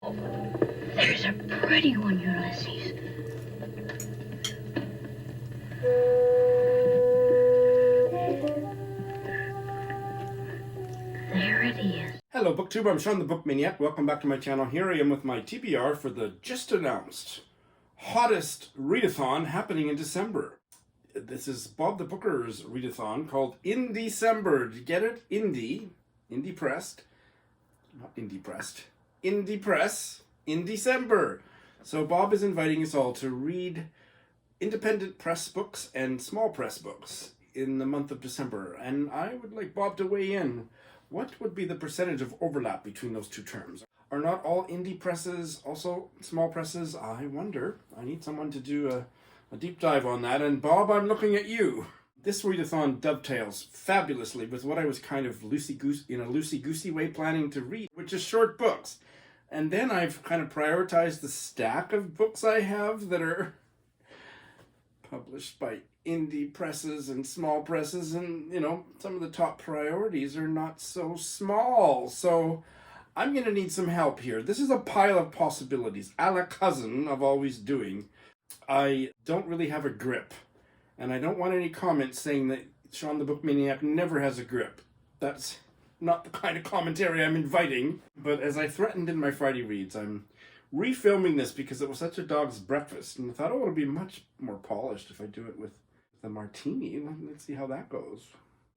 There's a pretty one, Ulysses. There it is. Hello BookTuber, I'm Sean the Book Maniac. Welcome back to my channel. Here I am with my TBR for the just announced hottest readathon happening in December. This is Bob the Booker's readathon called Indiecember. Did you get it? Indie pressed. Not indie pressed. Indie press in December. So Bob is inviting us all to read independent press books and small press books in the month of December. And I would like Bob to weigh in. What would be the percentage of overlap between those two terms? Are not all indie presses also small presses? I wonder. I need someone to do a deep dive on that. And Bob, I'm looking at you. This readathon dovetails fabulously with what I was kind of loosey-goosey way planning to read, which is short books. And then I've kind of prioritized the stack of books I have that are published by indie presses and small presses, and you know, some of the top priorities are not so small. So I'm going to need some help here. This is a pile of possibilities, a la cousin of always doing. I don't really have a grip, and I don't want any comments saying that Sean the Book Maniac never has a grip. That's not the kind of commentary I'm inviting. But as I threatened in my Friday reads, I'm refilming this because it was such a dog's breakfast, and I thought, oh, it'll be much more polished if I do it with the martini. Let's see how that goes.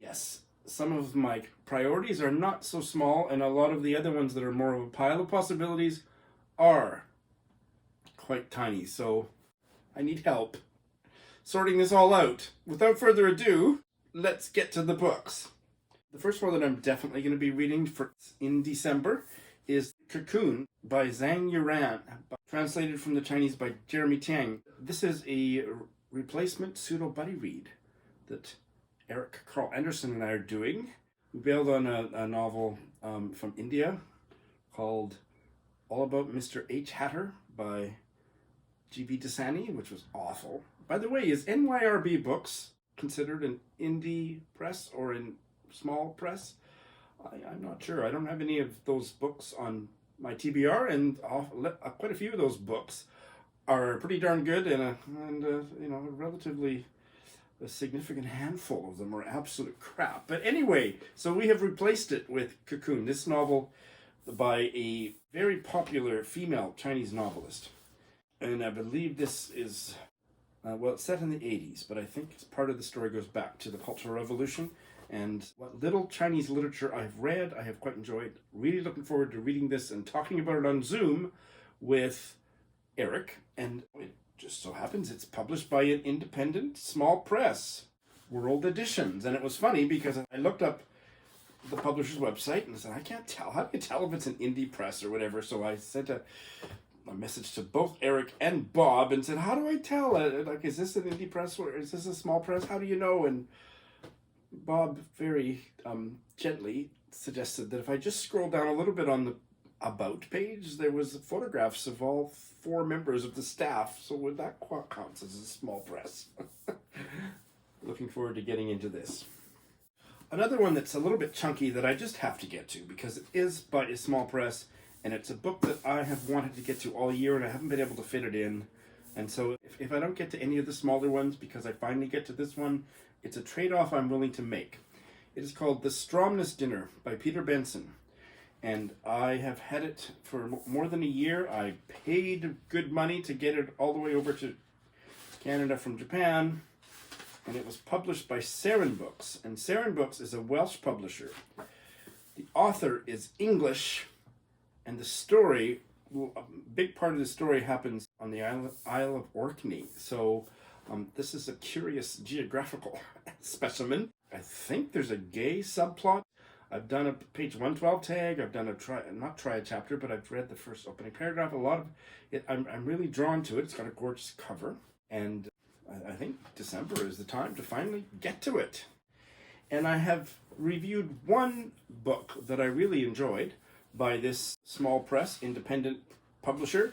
Yes, some of my priorities are not so small, and a lot of the other ones that are more of a pile of possibilities are quite tiny. So I need help sorting this all out. Without further ado, let's get to the books. The first one that I'm definitely going to be reading in December is Cocoon by Zhang Yueran, translated from the Chinese by Jeremy Tiang. This is a replacement pseudo-buddy read that Eric Carl Anderson and I are doing. We bailed on a novel from India called All About Mr. H. Hatter by G.B. Dasani, which was awful. By the way, is NYRB Books considered an indie press or in small press? I'm not sure. I don't have any of those books on my TBR, and quite a few of those books are pretty darn good, and you know, relatively a significant handful of them are absolute crap. But anyway, so we have replaced it with Cocoon, this novel by a very popular female Chinese novelist. And I believe this is, well, it's set in the 80s, but I think part of the story goes back to the Cultural Revolution. And what little Chinese literature I've read, I have quite enjoyed. Really looking forward to reading this and talking about it on Zoom with Eric. And it just so happens it's published by an independent small press, World Editions. And it was funny because I looked up the publisher's website and I said, I can't tell. How do you tell if it's an indie press or whatever? So I sent a message to both Eric and Bob and said, how do I tell? Like, is this an indie press or is this a small press? How do you know? And Bob very gently suggested that if I just scroll down a little bit on the About page, there was photographs of all 4 members of the staff. So would that counts as a small press? Looking forward to getting into this. Another one that's a little bit chunky that I just have to get to because it is by a small press, and it's a book that I have wanted to get to all year and I haven't been able to fit it in. And so if I don't get to any of the smaller ones because I finally get to this one, it's a trade-off I'm willing to make. It is called The Stromness Dinner by Peter Benson. And I have had it for more than a year. I paid good money to get it all the way over to Canada from Japan. And it was published by Saren Books. And Saren Books is a Welsh publisher. The author is English. And the story, a big part of the story happens on the Isle of Orkney. So this is a curious geographical specimen. I think there's a gay subplot. I've done a page 112 tag. I've done not a chapter, but I've read the first opening paragraph. A lot of it, I'm really drawn to it. It's got a gorgeous cover. And I think December is the time to finally get to it. And I have reviewed one book that I really enjoyed by this small press independent publisher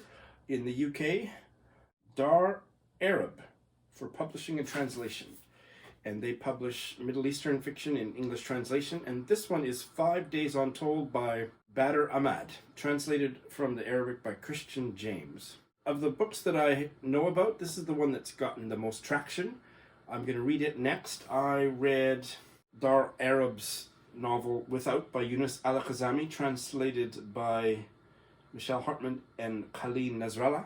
in the UK, Dar Arab, for publishing and translation. And they publish Middle Eastern fiction in English translation. And this one is 5 Days Untold by Badr Ahmad, translated from the Arabic by Christiaan James. Of the books that I know about, this is the one that's gotten the most traction. I'm going to read it next. I read Dar Arab's novel Without by Younis Alakhzami, translated by Michelle Hartman and Caline Nasrallah,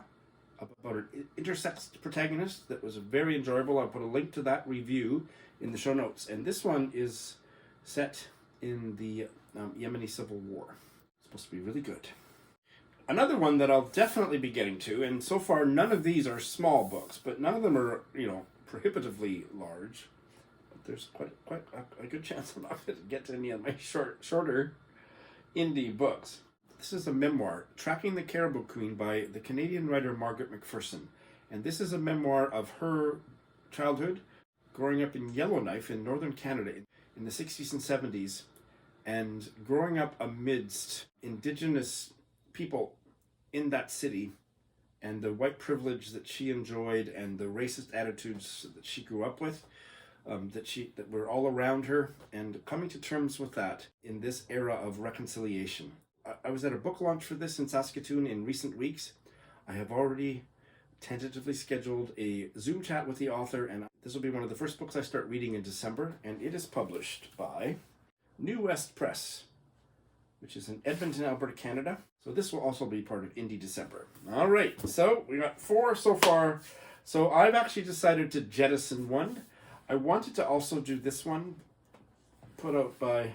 about an intersex protagonist that was very enjoyable. I'll put a link to that review in the show notes. And this one is set in the Yemeni Civil War. It's supposed to be really good. Another one that I'll definitely be getting to, and so far none of these are small books, but none of them are, prohibitively large. But there's quite a good chance I'm not going to get to any of my shorter indie books. This is a memoir, Tracking the Caribou Queen by the Canadian writer Margaret Macpherson. And this is a memoir of her childhood, growing up in Yellowknife in northern Canada in the 60s and 70s, and growing up amidst Indigenous people in that city, and the white privilege that she enjoyed and the racist attitudes that she grew up with, that were all around her, and coming to terms with that in this era of reconciliation. I was at a book launch for this in Saskatoon in recent weeks. I have already tentatively scheduled a Zoom chat with the author, and this will be one of the first books I start reading in December, and it is published by New West Press, which is in Edmonton, Alberta, Canada. So this will also be part of Indiecember. All right, so we got 4 so far. So I've actually decided to jettison one. I wanted to also do this one, put out by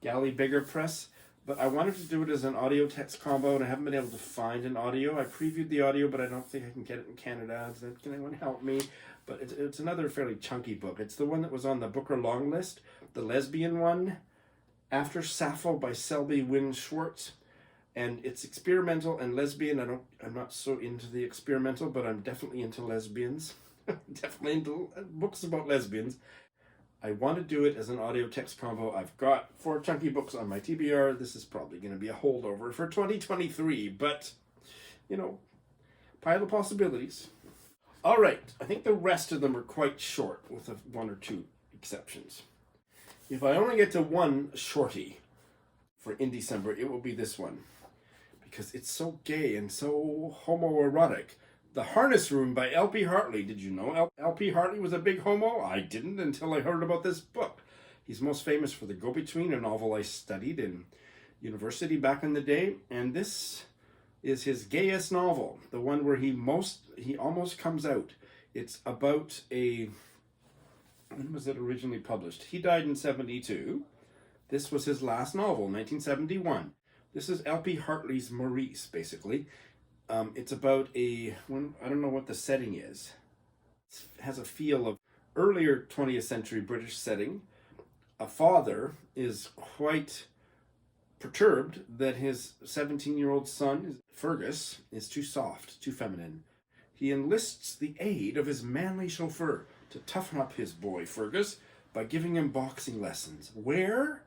Galley Bigger Press, but I wanted to do it as an audio text combo, and I haven't been able to find an audio. I previewed the audio, but I don't think I can get it in Canada. Can anyone help me? But it's another fairly chunky book. It's the one that was on the Booker long list, the lesbian one, After Sappho by Selby, Wynn, Schwartz. And it's experimental and lesbian. I'm not so into the experimental, but I'm definitely into lesbians. Definitely into books about lesbians. I want to do it as an audio text combo. I've got 4 chunky books on my TBR. This is probably going to be a holdover for 2023, but, pile of possibilities. All right, I think the rest of them are quite short, with 1 or 2 exceptions. If I only get to one shorty for Indiecember, it will be this one, because it's so gay and so homoerotic. The Harness Room by L.P. Hartley. Did you know L.P. Hartley was a big homo? I didn't until I heard about this book. He's most famous for The Go-Between, a novel I studied in university back in the day. And this is his gayest novel, the one where he almost comes out. It's about when was it originally published? He died in 1972. This was his last novel, 1971. This is L.P. Hartley's Maurice, basically. It's about I don't know what the setting is. It has a feel of earlier 20th century British setting. A father is quite perturbed that his 17-year-old son, Fergus, is too soft, too feminine. He enlists the aid of his manly chauffeur to toughen up his boy, Fergus, by giving him boxing lessons. Where?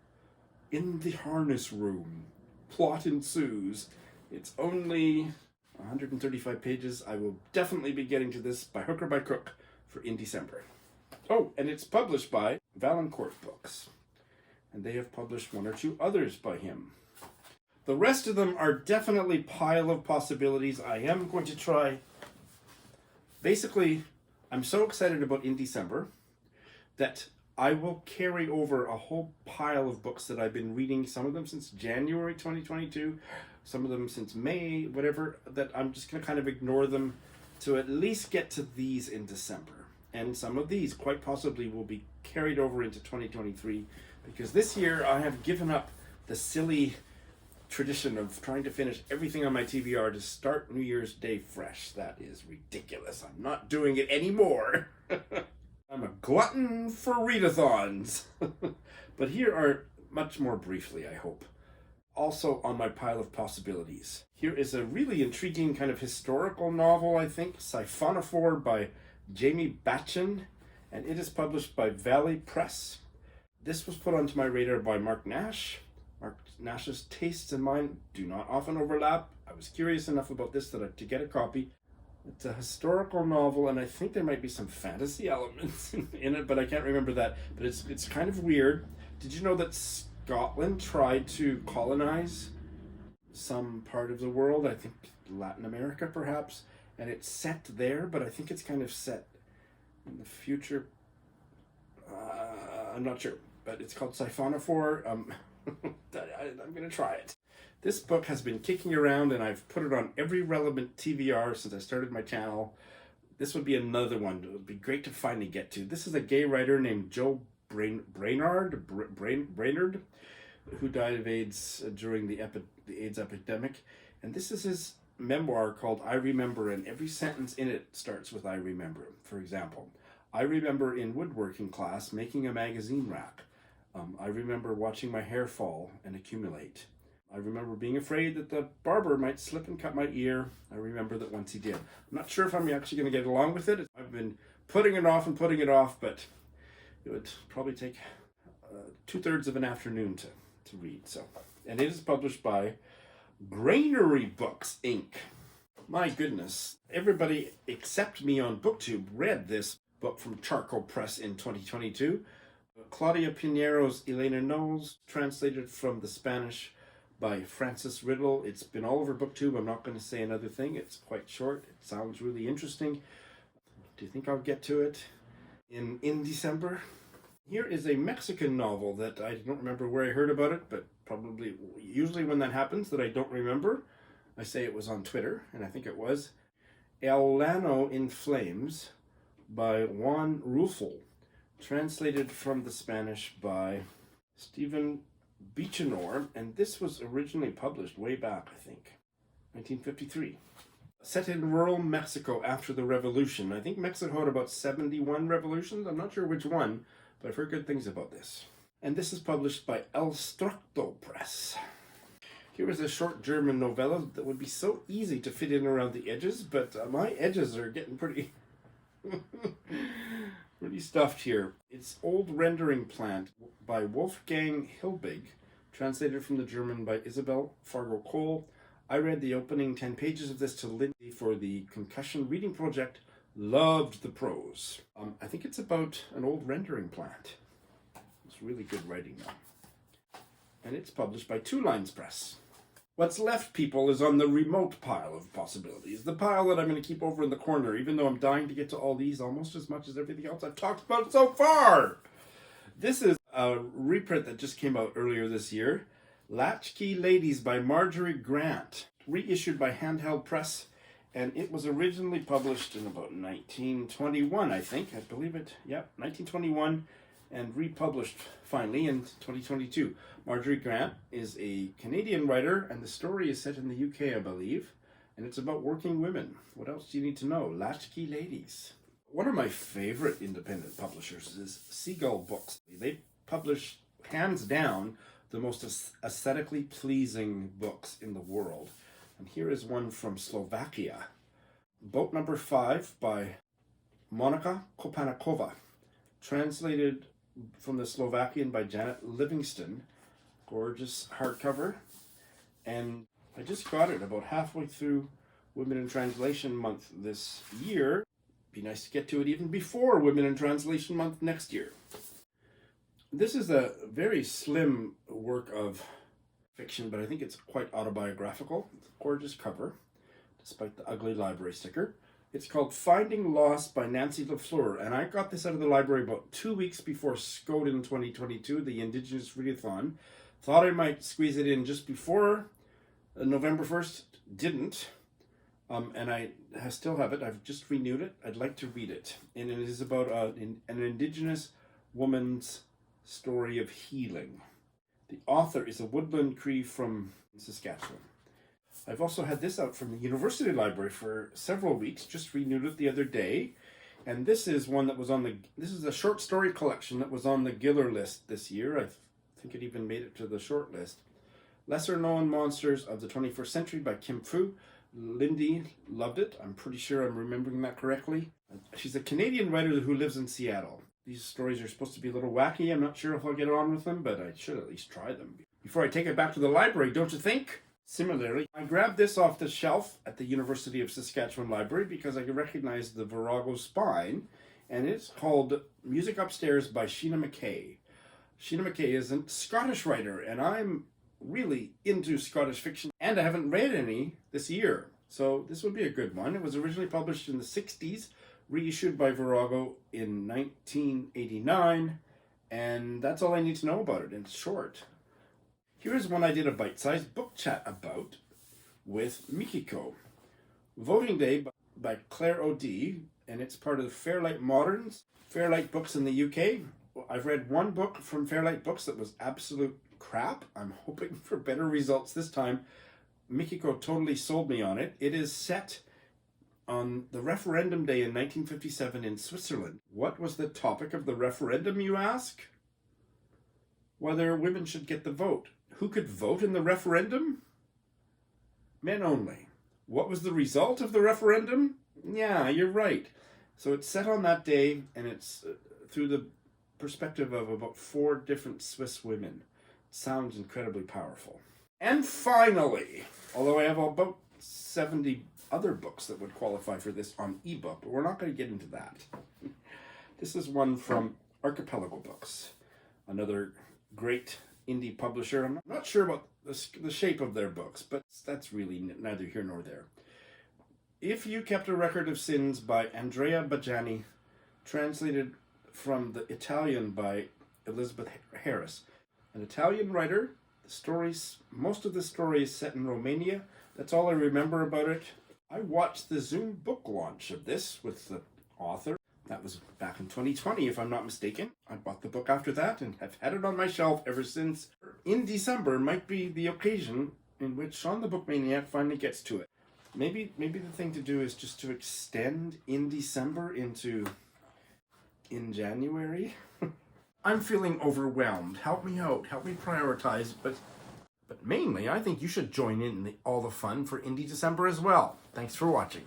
In the harness room. Plot ensues. It's only 135 pages. I will definitely be getting to this by hook or by crook for Indiecember. Oh, and it's published by Valancourt Books. And they have published 1 or 2 others by him. The rest of them are definitely pile of possibilities. I am going to try. Basically, I'm so excited about Indiecember that I will carry over a whole pile of books that I've been reading, some of them since January 2022, some of them since May, whatever, that I'm just going to kind of ignore them to at least get to these in December. And some of these quite possibly will be carried over into 2023, because this year I have given up the silly tradition of trying to finish everything on my TBR to start New Year's Day fresh. That is ridiculous. I'm not doing it anymore. I'm a glutton for readathons. But here are, much more briefly, I hope, also on my pile of possibilities. Here is a really intriguing kind of historical novel, I think, Siphonophore by Jamie Batchen, and it is published by Valley Press. This was put onto my radar by Mark Nash. Mark Nash's tastes and mine do not often overlap. I was curious enough about this to get a copy. It's a historical novel, and I think there might be some fantasy elements in it, but I can't remember that. But it's kind of weird. Did you know that Scotland tried to colonize some part of the world, I think Latin America perhaps, and it's set there, but I think it's kind of set in the future. I'm not sure, but it's called Siphonophore. I'm going to try it. This book has been kicking around, and I've put it on every relevant TBR since I started my channel. This would be another one. It would be great to finally get to. This is a gay writer named Joe Brainard, who died of AIDS during the AIDS epidemic. And this is his memoir called I Remember, and every sentence in it starts with I remember. For example, I remember in woodworking class making a magazine rack. I remember watching my hair fall and accumulate. I remember being afraid that the barber might slip and cut my ear. I remember that once he did. I'm not sure if I'm actually going to get along with it. I've been putting it off, but it would probably take 2/3 of an afternoon to read. So, and it is published by Granary Books, Inc. My goodness, everybody except me on BookTube read this book from Charcoal Press in 2022. Claudia Pinero's Elena Knowles, translated from the Spanish by Francis Riddle. It's been all over BookTube. I'm not going to say another thing. It's quite short. It sounds really interesting. Do you think I'll get to it in December? Here is a Mexican novel that I don't remember where I heard about it, but probably, usually when that happens that I don't remember, I say it was on Twitter, and I think it was. El Llano in Flames by Juan Rulfo, translated from the Spanish by Stephen Beechenor, and this was originally published way back, I think, 1953. Set in rural Mexico after the revolution. I think Mexico had about 71 revolutions. I'm not sure which one, but I've heard good things about this. And this is published by El Structo Press. Here is a short German novella that would be so easy to fit in around the edges, but my edges are getting pretty pretty stuffed here. It's Old Rendering Plant by Wolfgang Hilbig, translated from the German by Isabel Fargo Cole. I read the opening 10 pages of this to Lindsay for the Concussion Reading Project. Loved the prose. I think it's about an old rendering plant. It's really good writing though. And it's published by Two Lines Press. What's left, people, is on the remote pile of possibilities. The pile that I'm going to keep over in the corner, even though I'm dying to get to all these almost as much as everything else I've talked about so far. This is a reprint that just came out earlier this year. Latchkey Ladies by Marjorie Grant, reissued by Handheld Press, and it was originally published in about 1921, I think. I believe it, 1921, and republished finally in 2022. Marjorie Grant is a Canadian writer, and the story is set in the UK, I believe, and it's about working women. What else do you need to know? Latchkey Ladies. One of my favorite independent publishers is Seagull Books. They publish, hands down, the most aesthetically pleasing books in the world. And here is one from Slovakia. Boat Number 5 by Monika Kopanakova, translated from the Slovakian by Janet Livingston. Gorgeous hardcover. And I just got it about halfway through Women in Translation Month this year. Be nice to get to it even before Women in Translation Month next year. This is a very slim work of fiction, but I think it's quite autobiographical. It's a gorgeous cover, despite the ugly library sticker. It's called Finding Lost by Nancy Lafleur, and I got this out of the library about 2 weeks before Skoden 2022, the Indigenous Readathon. Thought I might squeeze it in just before November 1st, didn't. And I still have it. I've just renewed it. I'd like to read it. And it is about an Indigenous woman's story of healing. The author is a Woodland Cree from Saskatchewan. I've also had this out from the University Library for several weeks, just renewed it the other day. And this is one that was this is a short story collection that was on the Giller list this year. I think it even made it to the short list. Lesser Known Monsters of the 21st Century by Kim Fu. Lindy loved it. I'm pretty sure I'm remembering that correctly. She's a Canadian writer who lives in Seattle. These stories are supposed to be a little wacky. I'm not sure if I'll get on with them, but I should at least try them before I take it back to the library, don't you think? Similarly, I grabbed this off the shelf at the University of Saskatchewan Library because I recognized the Virago spine, and it's called Music Upstairs by Sheena McKay. Sheena McKay is a Scottish writer, and I'm really into Scottish fiction, and I haven't read any this year. So this would be a good one. It was originally published in the 60s, reissued by Virago in 1989, and that's all I need to know about it in short. Here's one I did a bite-sized book chat about with Mikiko. Voting Day by Claire O'D, and it's part of Fairlight Moderns, Fairlight Books in the UK. I've read one book from Fairlight Books that was absolute crap. I'm hoping for better results this time. Mikiko totally sold me on it. It is set on the referendum day in 1957 in Switzerland. What was the topic of the referendum, you ask? Whether women should get the vote. Who could vote in the referendum? Men only. What was the result of the referendum? Yeah, you're right. So it's set on that day, and it's through the perspective of about 4 different Swiss women. Sounds incredibly powerful. And finally, although I have about 70 other books that would qualify for this on ebook, but we're not going to get into that. This is one from Archipelago Books, another great indie publisher. I'm not sure about the shape of their books, but that's really neither here nor there. If You Kept a Record of Sins by Andrea Bajani, translated from the Italian by Elizabeth Harris. An Italian writer. The stories, most of the story is set in Romania. That's all I remember about it. I watched the Zoom book launch of this with the author. That was back in 2020, if I'm not mistaken. I bought the book after that and have had it on my shelf ever since. In December might be the occasion in which Sean the Book Maniac finally gets to it. Maybe the thing to do is just to extend In December into in January. I'm feeling overwhelmed. Help me out. Help me prioritize. But mainly, I think you should join in all the fun for Indie December as well. Thanks for watching.